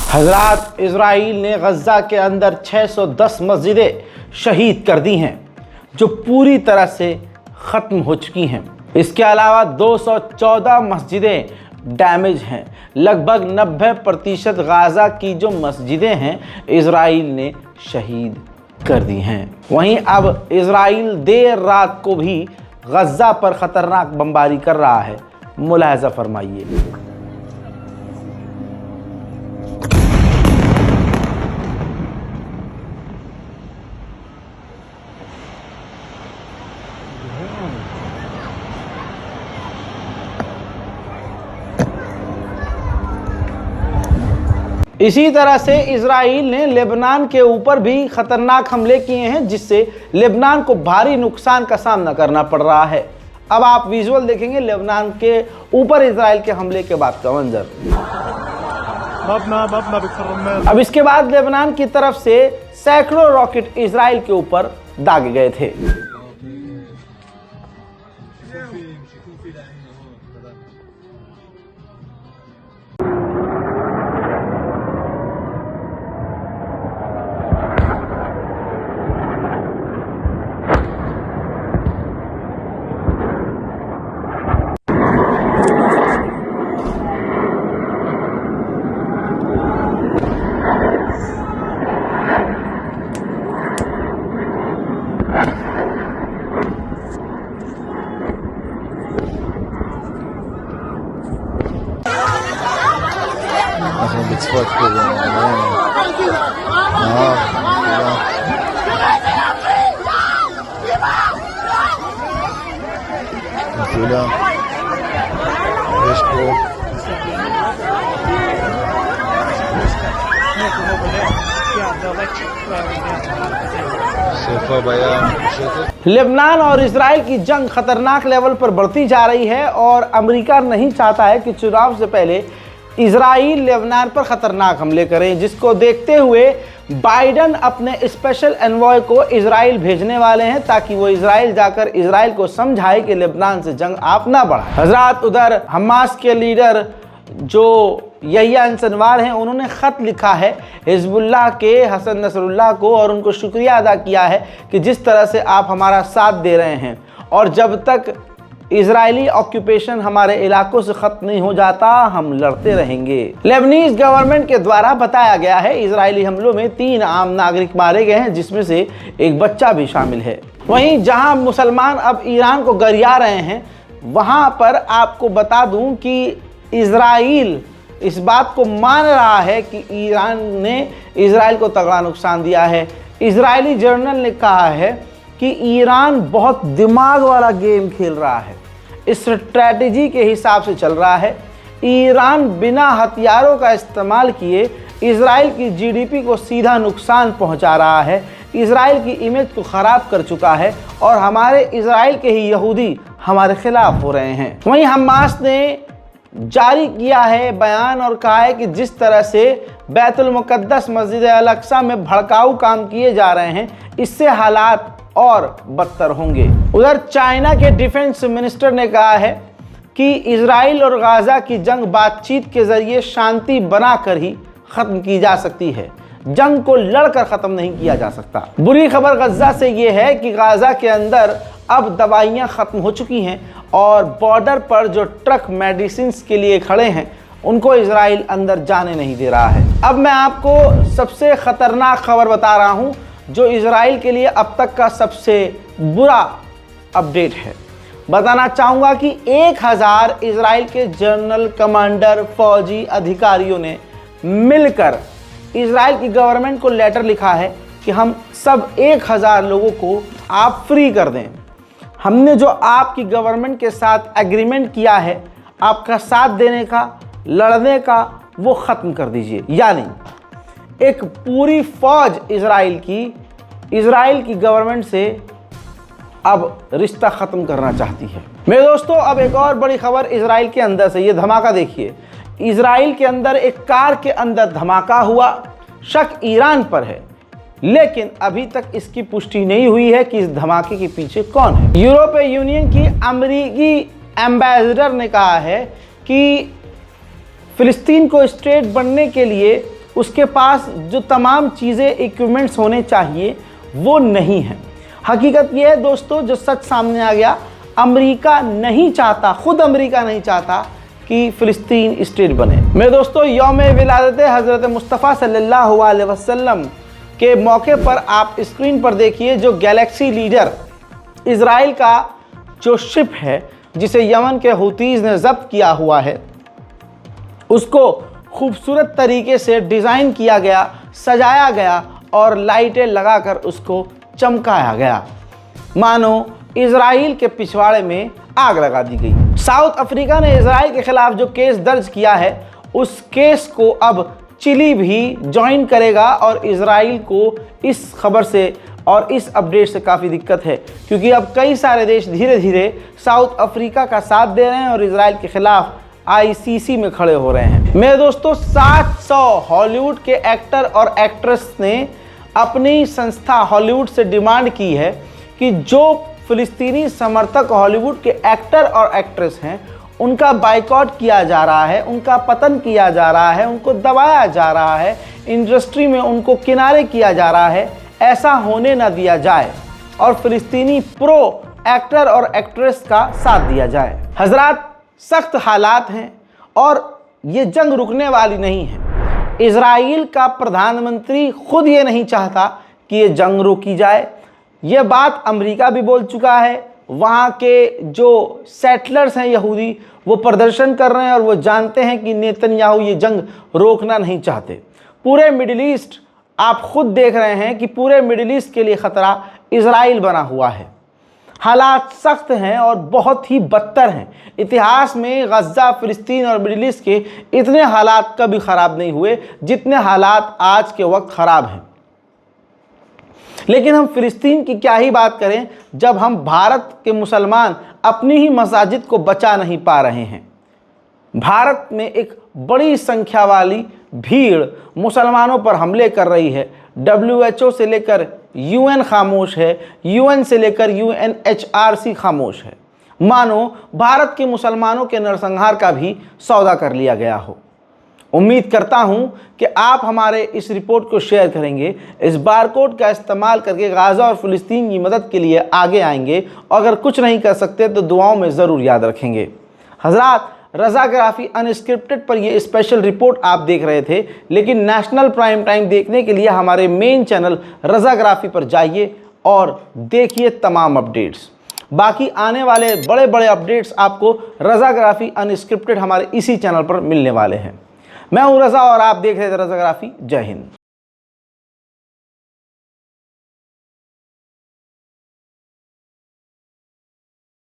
हजरात, इजराइल ने गज़ा के अंदर 610 मस्जिदें शहीद कर दी हैं जो पूरी तरह से ख़त्म हो चुकी हैं। इसके अलावा 214 मस्जिदें डैमेज हैं। लगभग 90% गाज़ा की जो मस्जिदें हैं इजराइल ने शहीद कर दी हैं। वहीं अब इजराइल देर रात को भी गज़ा पर ख़तरनाक बमबारी कर रहा है। मुलाहज़ा फरमाइए। इसी तरह से इजराइल ने लेबनान के ऊपर भी खतरनाक हमले किए हैं, जिससे लेबनान को भारी नुकसान का सामना करना पड़ रहा है। अब आप विजुअल देखेंगे लेबनान के ऊपर इजराइल के हमले के बाद का मंजर। अब इसके बाद लेबनान की तरफ से सैकड़ों रॉकेट इजराइल के ऊपर दागे गए थे। לצפות כזה, נפילה, יש פה सोफा बयान। लेबनान और इजराइल की जंग खतरनाक लेवल पर बढ़ती जा रही है और अमेरिका नहीं चाहता है कि चुनाव से पहले इजराइल लेबनान पर खतरनाक हमले करें, जिसको देखते हुए बाइडन अपने स्पेशल एनवॉय को इजराइल भेजने वाले हैं ताकि वो इजराइल जाकर इजराइल को समझाए कि लेबनान से जंग आप ना बढ़ाएं। हजरात, उधर हमास के लीडर जो यहिया सिनवार हैं, उन्होंने ख़त लिखा है हिजबुल्लाह के हसन नसरुल्लाह को और उनको शुक्रिया अदा किया है कि जिस तरह से आप हमारा साथ दे रहे हैं, और जब तक इजरायली ऑक्यूपेशन हमारे इलाकों से ख़त्म नहीं हो जाता हम लड़ते रहेंगे। लेबनीज गवर्नमेंट के द्वारा बताया गया है इजरायली हमलों में 3 आम नागरिक मारे गए हैं, जिसमें से एक बच्चा भी शामिल है। वहीं जहां मुसलमान अब ईरान को गरिया रहे हैं, वहां पर आपको बता दूं कि इजराइल इस बात को मान रहा है कि ईरान ने इजराइल को तगड़ा नुकसान दिया है। इजरायली जर्नल ने कहा है कि ईरान बहुत दिमाग वाला गेम खेल रहा है, इस स्ट्रैटेजी के हिसाब से चल रहा है। ईरान बिना हथियारों का इस्तेमाल किए इजराइल की जीडीपी को सीधा नुकसान पहुंचा रहा है, इजराइल की इमेज को ख़राब कर चुका है और हमारे इजराइल के ही यहूदी हमारे खिलाफ हो रहे हैं। वहीं हमास ने जारी किया है बयान और कहा है कि जिस तरह से बैतुल मुक़द्दस मस्जिद अल-अक़सा में भड़काऊ काम किए जा रहे हैं, इससे हालात और बदतर होंगे। उधर चाइना के डिफेंस मिनिस्टर ने कहा है कि इजराइल और गाज़ा की जंग बातचीत के ज़रिए शांति बनाकर ही ख़त्म की जा सकती है, जंग को लड़कर ख़त्म नहीं किया जा सकता। बुरी खबर गज़ा से ये है कि गाज़ा के अंदर अब दवाइयाँ ख़त्म हो चुकी हैं और बॉर्डर पर जो ट्रक मेडिसिन्स के लिए खड़े हैं उनको इजराइल अंदर जाने नहीं दे रहा है। अब मैं आपको सबसे ख़तरनाक खबर बता रहा हूँ जो इजराइल के लिए अब तक का सबसे बुरा अपडेट है। बताना चाहूँगा कि 1000 इजराइल के जनरल कमांडर फौजी अधिकारियों ने मिलकर इजराइल की गवर्नमेंट को लेटर लिखा है कि हम सब 1000 लोगों को आप फ्री कर दें। हमने जो आपकी गवर्नमेंट के साथ एग्रीमेंट किया है आपका साथ देने का, लड़ने का, वो ख़त्म कर दीजिए। यानी एक पूरी फौज इजराइल की गवर्नमेंट से अब रिश्ता ख़त्म करना चाहती है। मेरे दोस्तों, अब एक और बड़ी खबर इजराइल के अंदर से। ये धमाका देखिए, इजराइल के अंदर एक कार के अंदर धमाका हुआ। शक ईरान पर है, लेकिन अभी तक इसकी पुष्टि नहीं हुई है कि इस धमाके के पीछे कौन है। यूरोपीय यूनियन की अमेरिकी एम्बेसडर ने कहा है कि फिलिस्तीन को स्टेट बनने के लिए उसके पास जो तमाम चीज़ें इक्विपमेंट्स होने चाहिए वो नहीं है। हकीकत ये है दोस्तों, जो सच सामने आ गया, अमेरिका नहीं चाहता, खुद अमेरिका नहीं चाहता कि फ़िलिस्तीन स्टेट बने। मेरे दोस्तों, यौम विलादत हज़रत मुस्तफ़ा सल्लल्लाहु अलैहि वसल्लम के मौके पर आप स्क्रीन पर देखिए जो गैलेक्सी लीडर इज़राइल का जो शिप है जिसे यमन के हुतीज़ ने ज़ब्त किया हुआ है, उसको खूबसूरत तरीके से डिज़ाइन किया गया, सजाया गया और लाइटें लगाकर उसको चमकाया गया, मानो इज़राइल के पिछवाड़े में आग लगा दी गई। साउथ अफ्रीका ने इज़राइल के खिलाफ जो केस दर्ज किया है, उस केस को अब चिली भी ज्वाइन करेगा और इज़राइल को इस खबर से और इस अपडेट से काफ़ी दिक्कत है, क्योंकि अब कई सारे देश धीरे धीरे साउथ अफ्रीका का साथ दे रहे हैं और इज़राइल के खिलाफ ICC में खड़े हो रहे हैं। मेरे दोस्तों, 700 हॉलीवुड के एक्टर और एक्ट्रेस ने अपनी संस्था हॉलीवुड से डिमांड की है कि जो फ़िलिस्तीनी समर्थक हॉलीवुड के एक्टर और एक्ट्रेस हैं, उनका बाइकॉट किया जा रहा है, उनका पतन किया जा रहा है, उनको दबाया जा रहा है, इंडस्ट्री में उनको किनारे किया जा रहा है। ऐसा होने ना दिया जाए और फ़िलिस्तीनी प्रो एक्टर और एक्ट्रेस का साथ दिया जाए। हजरात, सख्त हालात हैं और ये जंग रुकने वाली नहीं है। इज़राइल का प्रधानमंत्री खुद ये नहीं चाहता कि ये जंग रोकी जाए। ये बात अमेरिका भी बोल चुका है। वहाँ के जो सेटलर्स हैं यहूदी, वो प्रदर्शन कर रहे हैं और वो जानते हैं कि नेतन्याहू ये जंग रोकना नहीं चाहते। पूरे मिडिल ईस्ट, आप खुद देख रहे हैं कि पूरे मिडिल ईस्ट के लिए ख़तरा इज़राइल बना हुआ है। हालात सख्त हैं और बहुत ही बदतर हैं। इतिहास में गज़ा, फ़िलिस्तीन और मिडिल ईस्ट के इतने हालात कभी ख़राब नहीं हुए जितने हालात आज के वक्त ख़राब हैं। लेकिन हम फ़िलिस्तीन की क्या ही बात करें जब हम भारत के मुसलमान अपनी ही मसाजिद को बचा नहीं पा रहे हैं। भारत में एक बड़ी संख्या वाली भीड़ मुसलमानों पर हमले कर रही है। WHO से लेकर UN खामोश है, UN से लेकर UNHRC खामोश है, मानो भारत के मुसलमानों के नरसंहार का भी सौदा कर लिया गया हो। उम्मीद करता हूं कि आप हमारे इस रिपोर्ट को शेयर करेंगे, इस बारकोड का इस्तेमाल करके गाज़ा और फ़िलिस्तीन की मदद के लिए आगे आएंगे और अगर कुछ नहीं कर सकते तो दुआओं में ज़रूर याद रखेंगे। हज़रात, रज़ाग्राफ़ी अनस्क्रिप्टेड पर ये स्पेशल रिपोर्ट आप देख रहे थे, लेकिन नेशनल प्राइम टाइम देखने के लिए हमारे मेन चैनल रज़ाग्राफ़ी पर जाइए और देखिए तमाम अपडेट्स। बाकी आने वाले बड़े बड़े अपडेट्स आपको रज़ाग्राफ़ी अनस्क्रिप्टेड हमारे इसी चैनल पर मिलने वाले हैं। मैं हूं रज़ा और आप देख रहे थे रज़ाग्राफ़ी। जय हिंद।